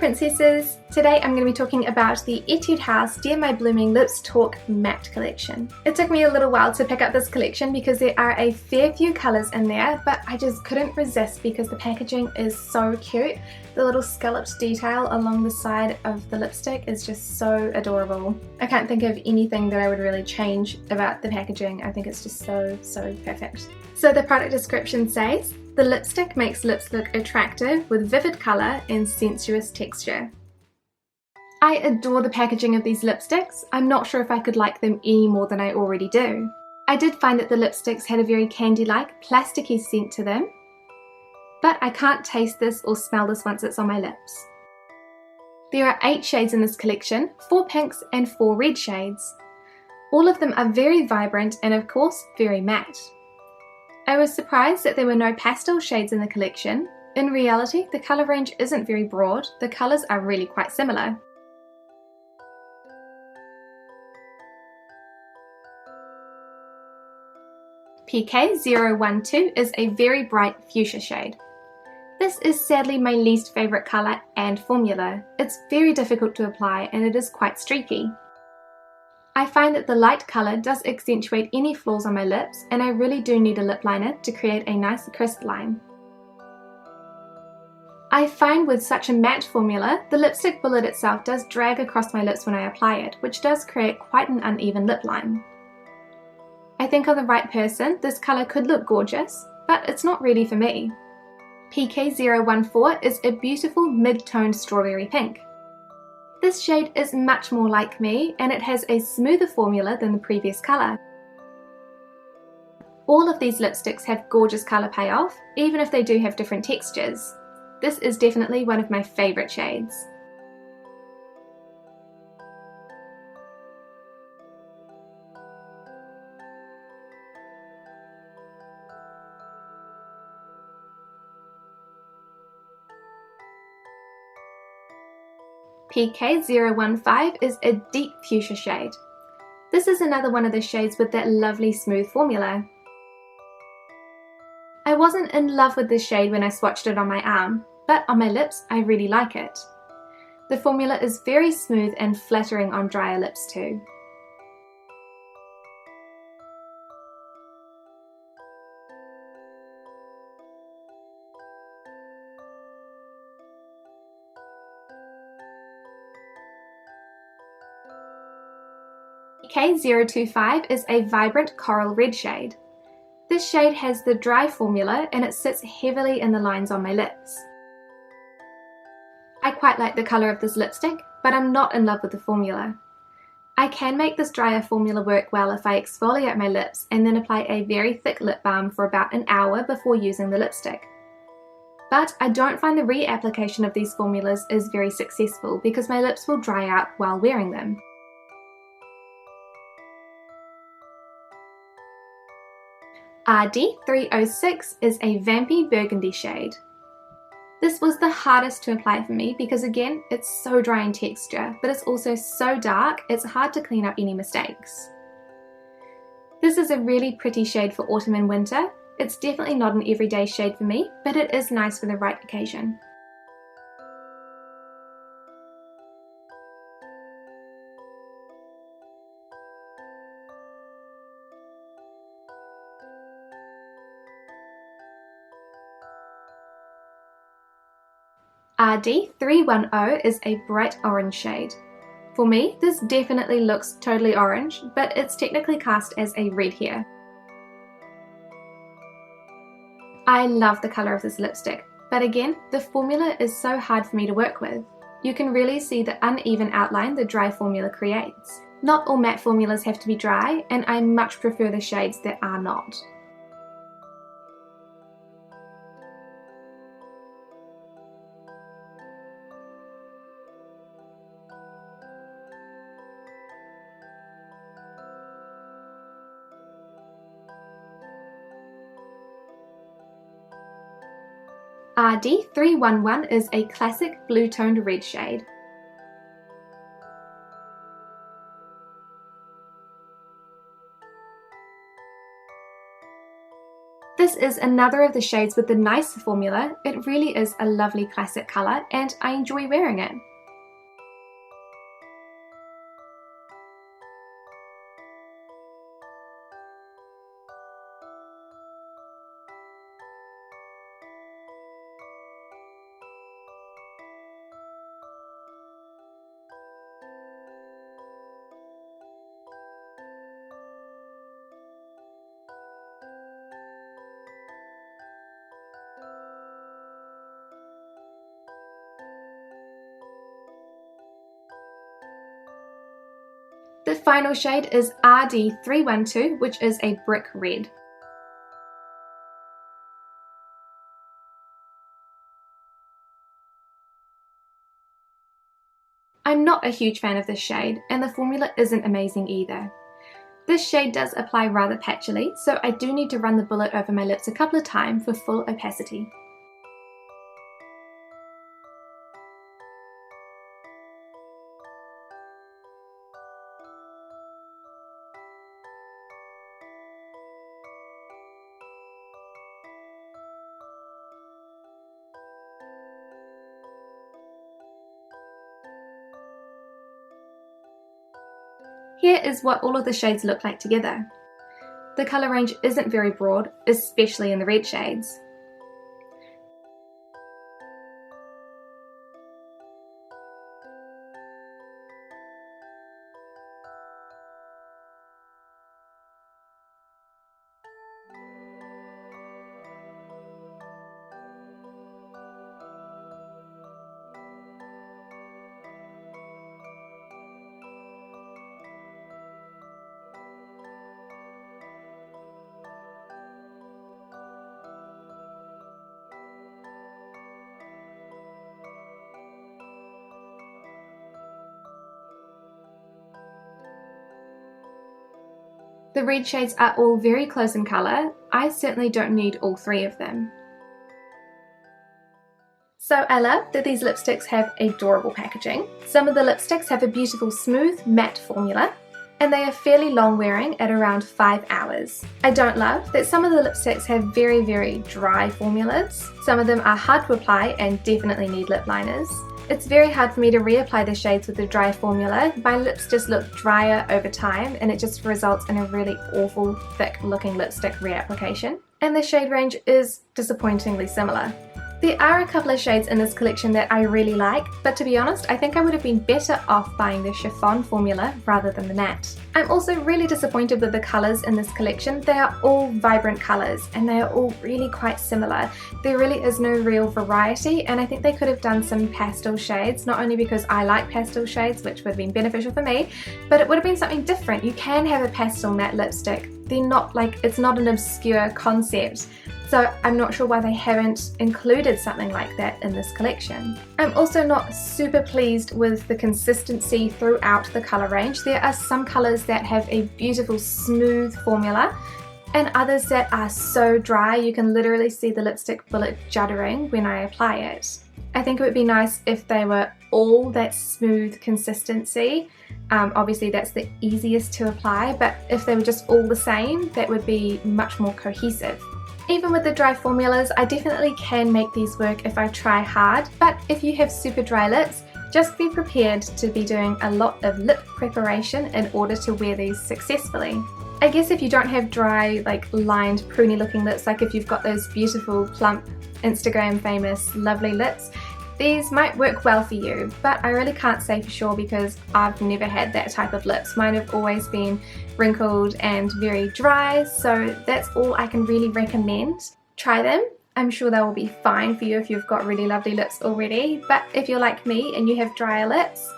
princesses! Today I'm going to be talking about the Etude House Dear My Blooming Lips Talk Matte Collection. It took me a little while to pick up this collection because there are a fair few colours in there, but I just couldn't resist because the packaging is so cute. The little scalloped detail along the side of the lipstick is just so adorable. I can't think of anything that I would really change about the packaging. I think it's just so perfect. So the product description says, the lipstick makes lips look attractive with vivid colour and sensuous texture. I adore the packaging of these lipsticks. I'm not sure if I could like them any more than I already do. I did find that the lipsticks had a very candy-like, plasticky scent to them, but I can't taste this or smell this once it's on my lips. There are 8 shades in this collection, 4 pinks and 4 red shades. All of them are very vibrant and of course very matte. I was surprised that there were no pastel shades in the collection. In reality, the colour range isn't very broad, the colours are really quite similar. PK012 is a very bright fuchsia shade. This is sadly my least favourite colour and formula. It's very difficult to apply and it is quite streaky. I find that the light colour does accentuate any flaws on my lips, and I really do need a lip liner to create a nice crisp line. I find with such a matte formula, the lipstick bullet itself does drag across my lips when I apply it, which does create quite an uneven lip line. I think on the right person, this colour could look gorgeous, but it's not really for me. PK014 is a beautiful mid-toned strawberry pink. This shade is much more like me and it has a smoother formula than the previous colour. All of these lipsticks have gorgeous colour payoff, even if they do have different textures. This is definitely one of my favourite shades. PK015 is a deep fuchsia shade. This is another one of the shades with that lovely smooth formula. I wasn't in love with this shade when I swatched it on my arm, but on my lips I really like it. The formula is very smooth and flattering on drier lips too. PK025 is a vibrant coral red shade. This shade has the dry formula and it sits heavily in the lines on my lips. I quite like the colour of this lipstick, but I'm not in love with the formula. I can make this drier formula work well if I exfoliate my lips and then apply a very thick lip balm for about an hour before using the lipstick. But I don't find the reapplication of these formulas is very successful because my lips will dry out while wearing them. RD306 is a vampy burgundy shade. This was the hardest to apply for me because again, it's so dry in texture, but it's also so dark, it's hard to clean up any mistakes. This is a really pretty shade for autumn and winter. It's definitely not an everyday shade for me, but it is nice for the right occasion. RD310 is a bright orange shade. For me, this definitely looks totally orange, but it's technically cast as a red here. I love the colour of this lipstick, but again, the formula is so hard for me to work with. You can really see the uneven outline the dry formula creates. Not all matte formulas have to be dry, and I much prefer the shades that are not. RD311 is a classic blue-toned red shade. This is another of the shades with the nice formula. It really is a lovely classic colour and I enjoy wearing it. The final shade is RD312, which is a brick red. I'm not a huge fan of this shade, and the formula isn't amazing either. This shade does apply rather patchily, so I do need to run the bullet over my lips a couple of times for full opacity. Here is what all of the shades look like together. The colour range isn't very broad, especially in the red shades. The red shades are all very close in colour. I certainly don't need all three of them. So I love that these lipsticks have adorable packaging. Some of the lipsticks have a beautiful smooth matte formula, and they are fairly long wearing at around 5 hours. I don't love that some of the lipsticks have very dry formulas. Some of them are hard to apply and definitely need lip liners. It's very hard for me to reapply the shades with the dry formula. My lips just look drier over time and it just results in a really awful thick looking lipstick reapplication. And the shade range is disappointingly similar. There are a couple of shades in this collection that I really like, but to be honest, I think I would have been better off buying the chiffon formula rather than the matte. I'm also really disappointed with the colours in this collection. They are all vibrant colours and they are all really quite similar. There really is no real variety, and I think they could have done some pastel shades, not only because I like pastel shades, which would have been beneficial for me, but it would have been something different. You can have a pastel matte lipstick. They're not like, it's not an obscure concept. So I'm not sure why they haven't included something like that in this collection. I'm also not super pleased with the consistency throughout the colour range. There are some colours that have a beautiful smooth formula and others that are so dry you can literally see the lipstick bullet juddering when I apply it. I think it would be nice if they were all that smooth consistency. Obviously that's the easiest to apply, but if they were just all the same, that would be much more cohesive. Even with the dry formulas, I definitely can make these work if I try hard, but if you have super dry lips, just be prepared to be doing a lot of lip preparation in order to wear these successfully. I guess if you don't have dry, like lined, pruny looking lips, like if you've got those beautiful, plump, Instagram famous, lovely lips, these might work well for you, but I really can't say for sure because I've never had that type of lips. Mine have always been wrinkled and very dry, so that's all I can really recommend. Try them. I'm sure they will be fine for you if you've got really lovely lips already, but if you're like me and you have drier lips,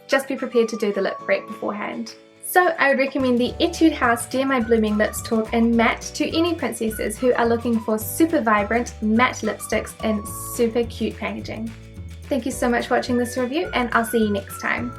just be prepared to do the lip prep beforehand. So I would recommend the Etude House Dear My Blooming Lips Talk in Matte to any princesses who are looking for super vibrant matte lipsticks in super cute packaging. Thank you so much for watching this review, and I'll see you next time.